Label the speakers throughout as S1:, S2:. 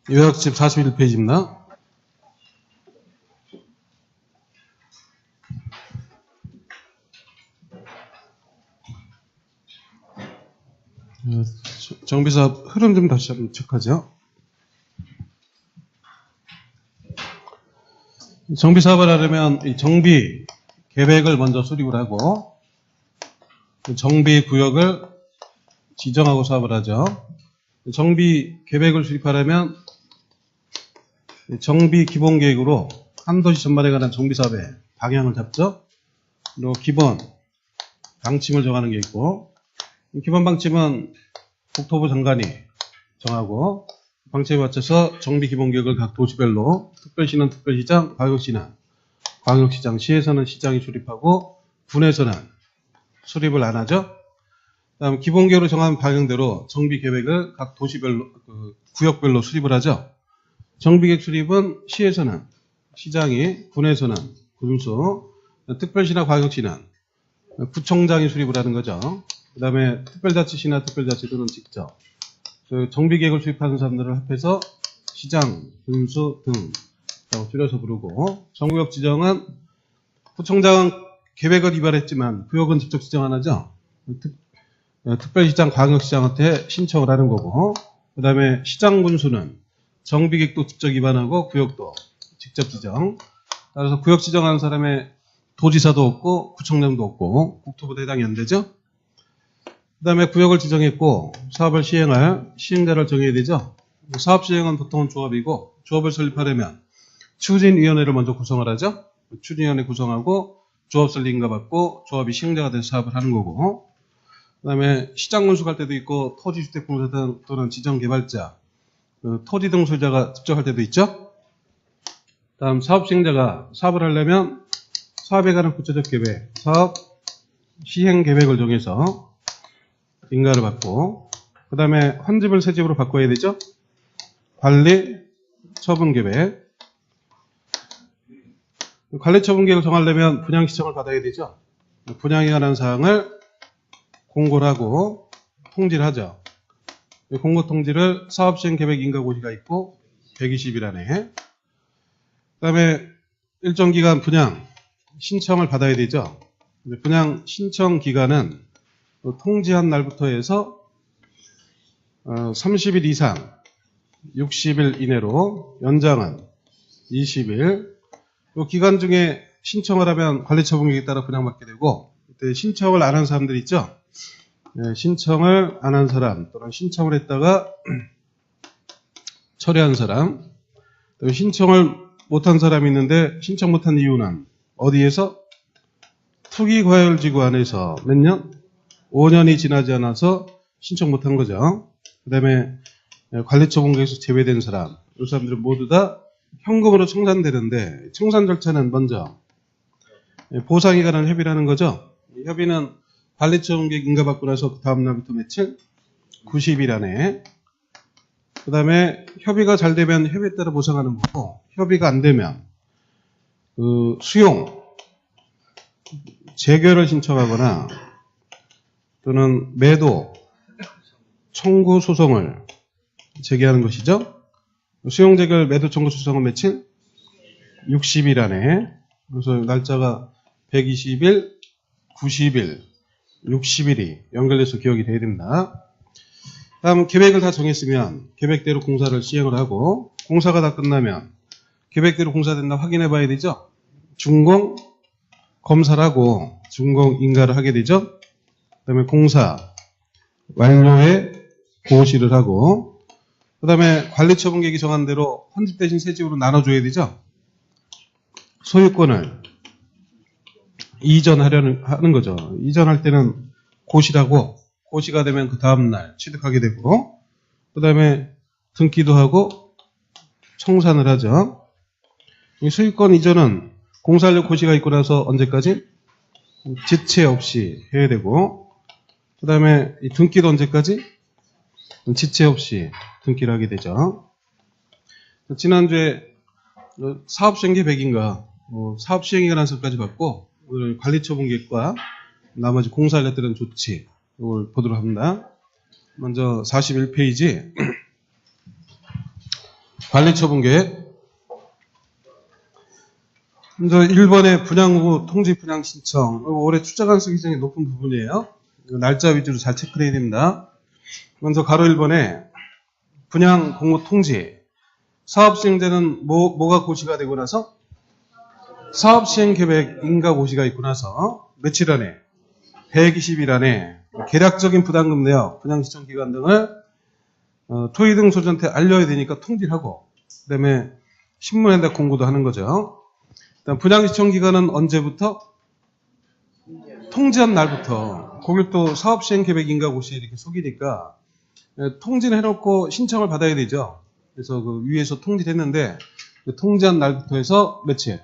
S1: 요약집 41페이지입니다. 정비사업 흐름 좀 다시 한번 체크하죠. 정비사업을 하려면 이 정비 계획을 먼저 수립을 하고 정비 구역을 지정하고 사업을 하죠. 정비 계획을 수립하려면 정비 기본 계획으로 한 도시 전반에 관한 정비 사업의 방향을 잡죠. 그리고 기본 방침을 정하는 게 있고, 기본 방침은 국토부 장관이 정하고 방침에 맞춰서 정비 기본 계획을 각 도시별로 특별시는 특별시장, 광역시는 광역시장, 시에서는 시장이 수립하고 군에서는 수립을 안 하죠. 다음 기본 계획으로 정한 방향대로 정비 계획을 각 도시별로 구역별로 수립을 하죠. 정비계획 수립은 시에서는 시장이, 군에서는 군수, 특별시나 광역시는 구청장이 수립을 하는 거죠. 그 다음에 특별자치시나 특별자치도는 직접 정비계획을 수립하는 사람들을 합해서 시장, 군수 등라고 줄여서 부르고, 정구역 지정은 구청장은 계획을 위반했지만 구역은 직접 지정 안 하죠. 특별시장, 광역시장한테 신청을 하는 거고, 그 다음에 시장, 군수는 정비계획도 직접 위반하고 구역도 직접 지정. 따라서 구역 지정하는 사람의 도지사도 없고 구청장도 없고 국토부도 해당이 안 되죠. 그 다음에 구역을 지정했고 사업을 시행할 시행자를 정해야 되죠. 사업 시행은 보통은 조합이고, 조합을 설립하려면 추진위원회를 먼저 구성을 하죠. 추진위원회 구성하고 조합 설립 인가받고 조합이 시행자가 돼서 사업을 하는 거고, 그 다음에 시장 군수할 때도 있고 토지주택공사 또는 지정개발자, 토지 등 소유자가 직접 할 때도 있죠. 다음 사업 시행자가 사업을 하려면 사업에 관한 구체적 계획, 사업 시행 계획을 정해서 인가를 받고, 그 다음에 헌집을 새집으로 바꿔야 되죠. 관리 처분 계획. 관리 처분 계획을 정하려면 분양 시청을 받아야 되죠. 분양에 관한 사항을 공고를 하고 통지를 하죠. 공고 통지를 사업시행 계획 인가고시가 있고 120일 안에, 그 다음에 일정 기간 분양 신청을 받아야 되죠. 분양 신청 기간은 통지한 날부터 해서 30일 이상 60일 이내로, 연장은 20일. 이 기간 중에 신청을 하면 관리처분계획에 따라 분양받게 되고, 그때 신청을 안 한 사람들 있죠. 신청을 안 한 사람 또는 신청을 했다가 철회한 사람, 또 신청을 못한 사람이 있는데 신청 못한 이유는 어디에서? 투기과열지구 안에서 몇 년? 5년이 지나지 않아서 신청 못한 거죠. 그 다음에 관리처분계획에서 제외된 사람, 이 사람들은 모두 다 현금으로 청산되는데, 청산 절차는 먼저 보상에 관한 협의를 하는 거죠. 협의는 관리처분계획 인가받고 나서 그 다음 날부터 며칠? 90일 안에. 그 다음에 협의가 잘 되면 협의에 따라 보상하는 거고, 협의가 안 되면 수용, 재결을 신청하거나 또는 매도, 청구 소송을 제기하는 것이죠. 수용, 재결, 매도, 청구 소송은 며칠? 60일 안에. 그래서 날짜가 120일, 90일, 60일이 연결돼서 기억이 돼야 됩니다. 다음 계획을 다 정했으면 계획대로 공사를 시행을 하고, 공사가 다 끝나면 계획대로 공사된다 확인해 봐야 되죠. 준공 검사를 하고 준공 인가를 하게 되죠. 그 다음에 공사 완료에 고시를 하고, 그 다음에 관리처분계획이 정한 대로 헌집 대신 새집으로 나눠줘야 되죠. 소유권을 하는 거죠. 이전할 때는 고시라고, 고시가 되면 그 다음날 취득하게 되고, 그 다음에 등기도 하고 청산을 하죠. 이 소유권 이전은 공사하려 고시가 있고 나서 언제까지? 지체 없이 해야 되고, 그 다음에 이 등기도 언제까지? 지체 없이 등기를 하게 되죠. 지난주에 사업시행 계획인가 사업시행에 관한 것까지 봤고, 오늘 관리처분계획과 나머지 공사하려 때는 조치, 이걸 보도록 합니다. 먼저 41페이지 관리처분계획. 먼저 1번의 분양 후 통지 분양 신청. 올해 출자 가능성이 굉장히 높은 부분이에요. 날짜 위주로 잘 체크해야 됩니다. 먼저 가로 1번에 분양 공모 통지. 사업 시행자는 뭐가 고시가 되고 나서 사업 시행 계획 인가 고시가 있고 나서 며칠 안에 120일 안에 계략적인 부담금 내역, 분양 신청 기간 등을 토의 등 소유자한테 알려야 되니까 통지를 하고, 그 다음에 신문에다 공고도 하는 거죠. 일단 분양 신청 기간은 언제부터? 통지한 날부터. 고객도 사업 시행 계획 인가 고시 이렇게 속이니까 통지를 해놓고 신청을 받아야 되죠. 그래서 그 위에서 통지를 했는데 그 통지한 날부터 해서 며칠?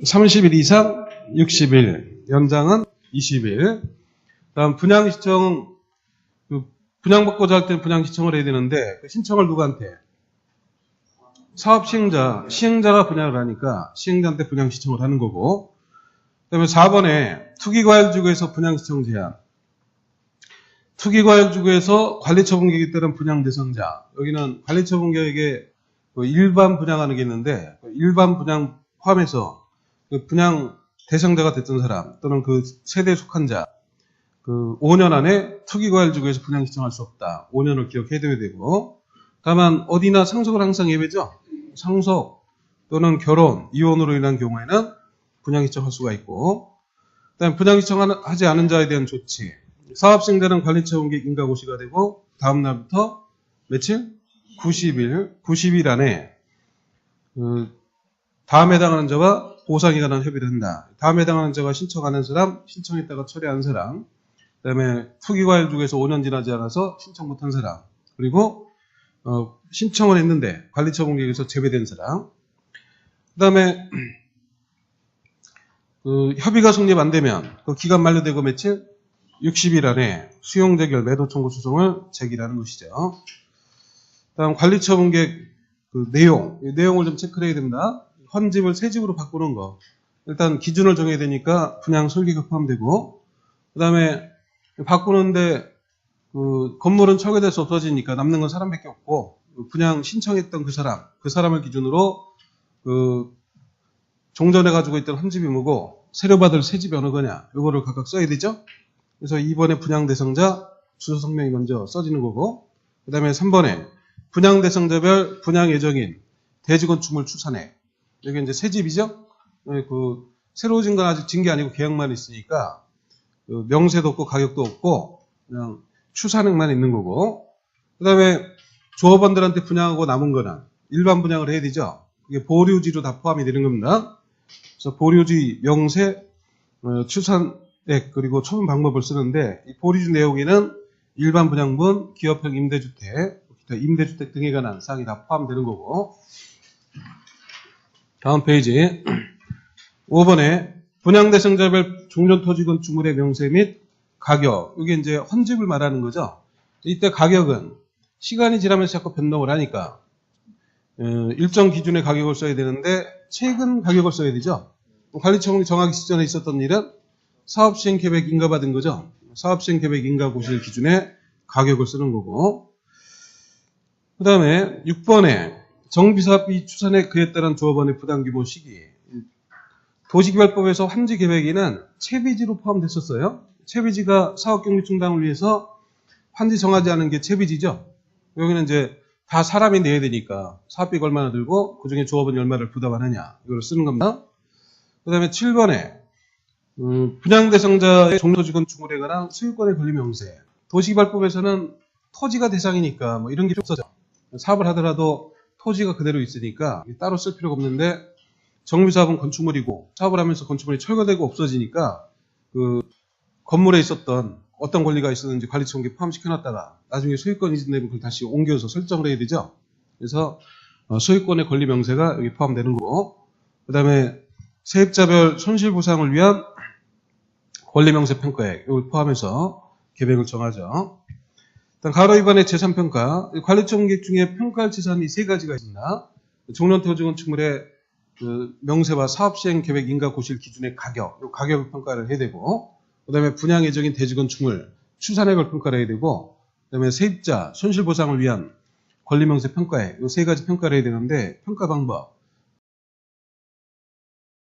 S1: 30일 이상 60일, 연장은 20일. 다음 분양 신청, 분양받고자 할 때 분양 신청을 해야 되는데 그 신청을 누구한테? 사업 시행자가 분양을 하니까 시행자한테 분양 신청을 하는 거고. 그 다음에 4번에 투기과열지구에서 분양 신청 제한. 투기과열지구에서 관리처분계획에 따른 분양 대상자. 여기는 관리처분계획에 일반 분양하는 게 있는데 일반 분양 포함해서 그 분양 대상자가 됐던 사람 또는 그 세대에 속한 자, 그 5년 안에 투기과열지구에서 분양 신청할 수 없다. 5년을 기억해둬야 되고, 다만 어디나 상속은 항상 예외죠. 상속 또는 결혼, 이혼으로 인한 경우에는 분양 신청할 수가 있고, 그다음에 분양 신청하지 않은 자에 대한 조치. 사업 시행자는 관리처분계획 인가 고시가 되고 다음 날부터 며칠? 90일 안에 다음에 해당하는 자와 보상에 관한 협의를 한다. 다음에 해당하는 자가 신청하는 사람, 신청했다가 처리한 사람, 그 다음에 투기과열지구에서 5년 지나지 않아서 신청 못한 사람, 그리고 신청을 했는데 관리처분계획에서 제외된 사람, 그 다음에 협의가 성립 안 되면 그 기간 만료되고 며칠? 60일 안에 수용재결 매도 청구 소송을 제기하는 것이죠. 다음 관리처분계획 그 내용을 좀 체크해야 됩니다. 헌집을 새집으로 바꾸는 거. 일단 기준을 정해야 되니까 분양 설계가 포함되고, 그 다음에 바꾸는데 그 건물은 철거돼서 없어지니까 남는 건 사람밖에 없고, 분양 신청했던 그 사람을 기준으로 그 종전에 가지고 있던 헌집이 뭐고 세려 받을 새집이 어느 거냐, 이거를 각각 써야 되죠. 그래서 2번에 분양 대상자 주소 성명이 먼저 써지는 거고, 그 다음에 3번에 분양 대상자별 분양 예정인 대지건축물 추산액. 여기 이제 새집이죠. 그 새로 진 건 아직 진 게 아니고 계약만 있으니까 그 명세도 없고 가격도 없고 그냥 추산액만 있는 거고, 그 다음에 조합원들한테 분양하고 남은 거는 일반 분양을 해야 되죠. 그게 보류지로 다 포함이 되는 겁니다. 그래서 보류지 명세, 추산액 그리고 처분 방법을 쓰는데, 이 보류지 내용에는 일반 분양분, 기업형 임대주택, 임대주택 등에 관한 사항이 다 포함되는 거고. 다음 페이지 5번에 분양 대상자별 종전토지 건축물의 명세 및 가격. 이게 이제 헌집을 말하는 거죠. 이때 가격은 시간이 지나면서 자꾸 변동을 하니까 일정 기준의 가격을 써야 되는데 최근 가격을 써야 되죠. 관리처분이 정하기 직전에 있었던 일은 사업시행계획 인가받은 거죠. 사업시행계획 인가 고시일 기준의 가격을 쓰는 거고. 그 다음에 6번에 정비사업비 추산에 그에 따른 조합원의 부담규모 시기. 도시개발법에서 환지계획에는 채비지로 포함됐었어요. 채비지가 사업경비 충당을 위해서 환지 정하지 않은 게 채비지죠. 여기는 이제 다 사람이 내야 되니까 사업비가 얼마나 들고 그중에 조합원이 얼마를 부담하느냐, 이걸 쓰는 겁니다. 그 다음에 7번에 분양 대상자의 종토지 건축물에 관한 소유권의 권리 명세. 도시개발법에서는 토지가 대상이니까 뭐 이런 게 없어져. 사업을 하더라도 토지가 그대로 있으니까 따로 쓸 필요가 없는데, 정비사업은 건축물이고 사업을 하면서 건축물이 철거되고 없어지니까 그 건물에 있었던 어떤 권리가 있었는지 관리처분계획 포함시켜놨다가 나중에 소유권 이전되면 그걸 다시 옮겨서 설정을 해야 되죠. 그래서 소유권의 권리 명세가 여기 포함되는 거고, 그 다음에 세입자별 손실보상을 위한 권리명세 평가액, 이걸 포함해서 계획을 정하죠. 일단 가로 2번의 재산평가. 관리처분계획 중에 평가할 재산이 세 가지가 있습니다. 종전토지 건축물의 그 명세와 사업시행계획 인가 고실 기준의 가격, 이 가격을 평가를 해야 되고, 그 다음에 분양 예정인 대지건축물 추산액을 평가를 해야 되고, 그 다음에 세입자 손실보상을 위한 권리명세 평가에 이 세 가지 평가를 해야 되는데 평가 방법